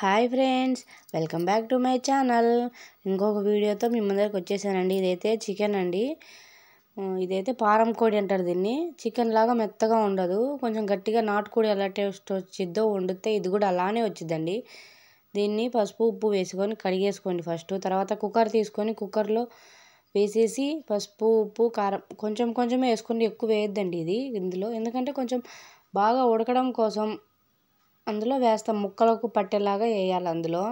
Hi friends, welcome back to my channel. ఇంకొక వీడియోతో మీ ముందరికి వచ్చేసానండి. ఇదైతే చికెన్ అండి. ఇదైతే పారం కోడి అంటారు దీన్ని. చికెన్ లాగా మెత్తగా ఉండదు, కొంచెం గట్టిగా. నాటుకోడి ఎలా టేస్ట్ వచ్చిద్దో వండితే ఇది కూడా అలానే వచ్చిద్దండి. దీన్ని పసుపు ఉప్పు వేసుకొని కడిగేసుకోండి ఫస్ట్. తర్వాత కుక్కర్ తీసుకొని కుక్కర్లో వేసేసి పసుపు ఉప్పు కారం కొంచెం కొంచెమే వేసుకోండి, ఎక్కువ వేయద్దండి ఇది ఇందులో. ఎందుకంటే కొంచెం బాగా ఉడకడం కోసం అందులో వేస్తాం, ముక్కలకు పట్టేలాగా వేయాలి అందులో.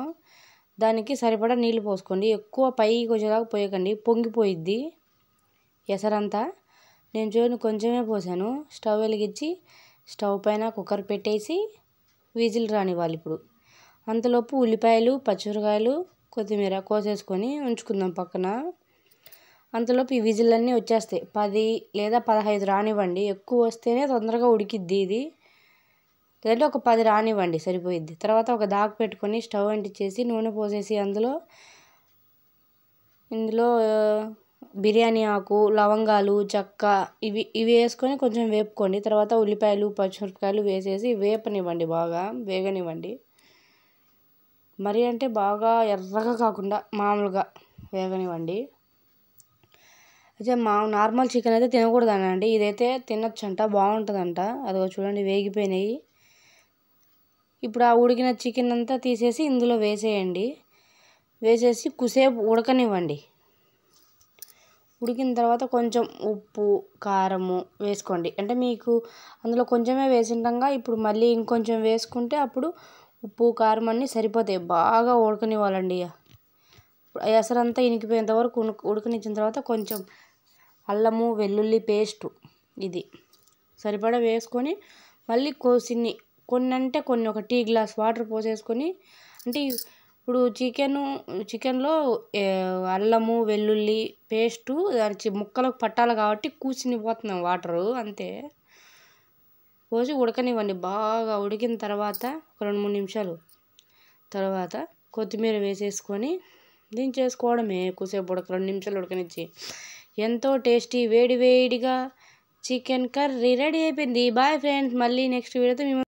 దానికి సరిపడా నీళ్ళు పోసుకోండి, ఎక్కువ పైకి వచ్చేలాగా పోయకండి, పొంగిపోయిద్ది ఎసరంతా. నేను చూడండి కొంచెమే పోసాను. స్టవ్ వెలిగించి స్టవ్ పైన కుక్కర్ పెట్టేసి విజిల్ రానివ్వాలి. ఇప్పుడు అంతలోపు ఉల్లిపాయలు పచ్చిమిరకాయలు కొత్తిమీర కోసేసుకొని ఉంచుకుందాం పక్కన. అంతలోపు ఈ విజిల్ అన్నీ వచ్చేస్తాయి. 10 లేదా 15 రానివ్వండి, ఎక్కువ వస్తేనే తొందరగా ఉడికిద్ది ఇది. లేదంటే ఒక 10 రానివ్వండి సరిపోయిద్ది. తర్వాత ఒక దాకా పెట్టుకొని స్టవ్ అంటించేసి నూనె పోసేసి ఇందులో బిర్యానీ ఆకు లవంగాలు చెక్క ఇవి వేసుకొని కొంచెం వేపుకోండి. తర్వాత ఉల్లిపాయలు పచ్చిమిరపకాయలు వేసేసి వేపనివ్వండి, బాగా వేగనివ్వండి. మరి అంటే బాగా ఎర్రగా కాకుండా మామూలుగా వేగనివ్వండి. అయితే నార్మల్ చికెన్ అయితే తినకూడదనండి, ఇదైతే తినొచ్చంట, బాగుంటుందంట. అదిగో చూడండి వేగిపోయినాయి. ఇప్పుడు ఆ ఉడికిన చికెన్ అంతా తీసేసి ఇందులో వేసేయండి. వేసేసి కుసేపు ఉడకనివ్వండి. ఉడికిన తర్వాత కొంచెం ఉప్పు కారము వేసుకోండి. అంటే మీకు అందులో కొంచెమే వేసింటాగా, ఇప్పుడు మళ్ళీ ఇంకొంచెం వేసుకుంటే అప్పుడు ఉప్పు కారం అన్నీ సరిపోతాయి. బాగా ఉడకనివ్వాలండి. ఎసరంతా ఇనికిపోయేంత వరకు ఉడకనిచ్చిన తర్వాత కొంచెం అల్లము వెల్లుల్లి పేస్టు ఇది సరిపడా వేసుకొని మళ్ళీ కొన్ని అంటే కొన్ని ఒక టీ గ్లాస్ వాటర్ పోసేసుకొని, అంటే ఇప్పుడు చికెన్లో అల్లము వెల్లుల్లి పేస్టు దాని ముక్కలకు పట్టాలి కాబట్టి కూసినిపోతున్నాం వాటరు అంతే. పోసి ఉడకనివ్వండి. బాగా ఉడికిన తర్వాత ఒక 2-3 నిమిషాలు తర్వాత కొత్తిమీర వేసేసుకొని దించేసుకోవడమే. కూసేపు 2 నిమిషాలు ఉడకనిచ్చి ఎంతో టేస్టీ వేడి వేడిగా చికెన్ కర్రీ రెడీ అయిపోయింది. బాయ్ ఫ్రెండ్స్, మళ్ళీ నెక్స్ట్ వీడియోతో